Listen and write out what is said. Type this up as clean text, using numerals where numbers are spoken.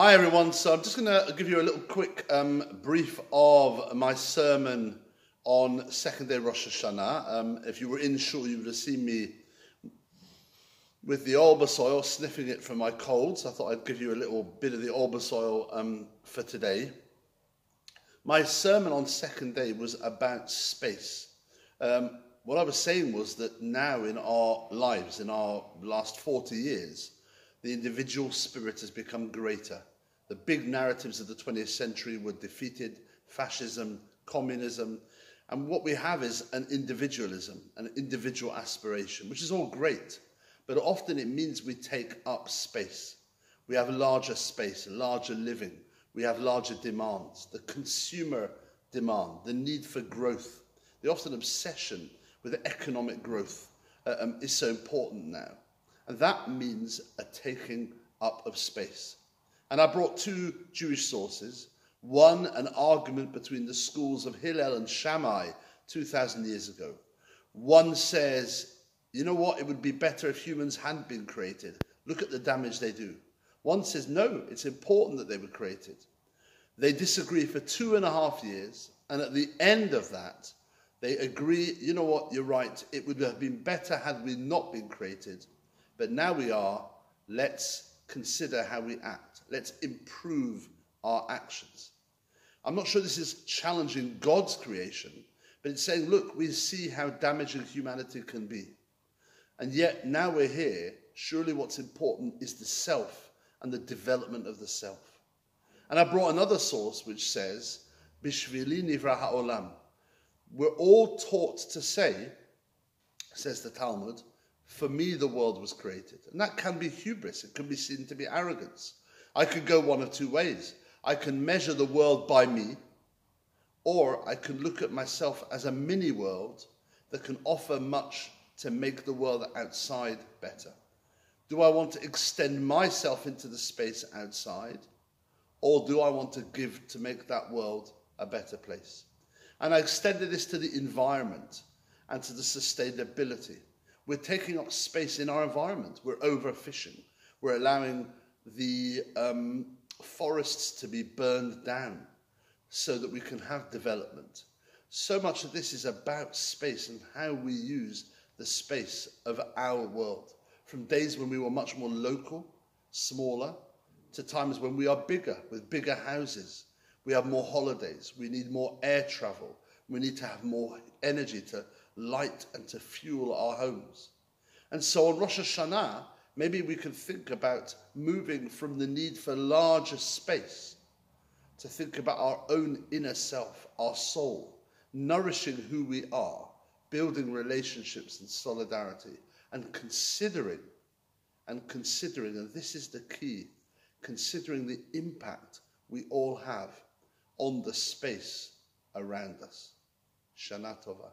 Hi everyone, so I'm just going to give you a little quick brief of my sermon on second day Rosh Hashana. If you were in shul, you would have seen me with the albus oil, sniffing it for my cold, so I thought I'd give you a little bit of the albus oil for today. My sermon on second day was about space. What I was saying was that now in our lives, in our last 40 years, the individual spirit has become greater. The big narratives of the 20th century were defeated: fascism, communism, and what we have is an individualism, an individual aspiration, which is all great, but often it means we take up space. We have larger space, larger living, we have larger demands, the consumer demand, the need for growth, the often obsession with economic growth is so important now. And that means a taking up of space. And I brought two Jewish sources. One, an argument between the schools of Hillel and Shammai 2,000 years ago. One says, you know what, it would be better if humans hadn't been created. Look at the damage they do. One says, no, it's important that they were created. They disagree for 2.5 years, and at the end of that, they agree, you know what, you're right, it would have been better had we not been created. But now we are, let's consider how we act. Let's improve our actions. I'm not sure this is challenging God's creation, but it's saying, look, we see how damaging humanity can be. And yet now we're here, surely what's important is the self and the development of the self. And I brought another source which says, Bishvili nivra ha'olam. We're all taught to say, says the Talmud, for me the world was created. And that can be hubris. It can be seen to be arrogance. I could go one of two ways. I can measure the world by me, or I can look at myself as a mini world that can offer much to make the world outside better. Do I want to extend myself into the space outside, or do I want to give to make that world a better place? And I extended this to the environment and to the sustainability. We're taking up space in our environment. We're overfishing. We're allowing the forests to be burned down so that we can have development. So much of this is about space and how we use the space of our world. From days when we were much more local, smaller, to times when we are bigger, with bigger houses. We have more holidays. We need more air travel. We need to have more energy to light and to fuel our homes. And so on Rosh Hashana, maybe we can think about moving from the need for larger space to think about our own inner self, our soul, nourishing who we are, building relationships and solidarity, and considering, and this is the key, considering the impact we all have on the space around us. Shana Tova.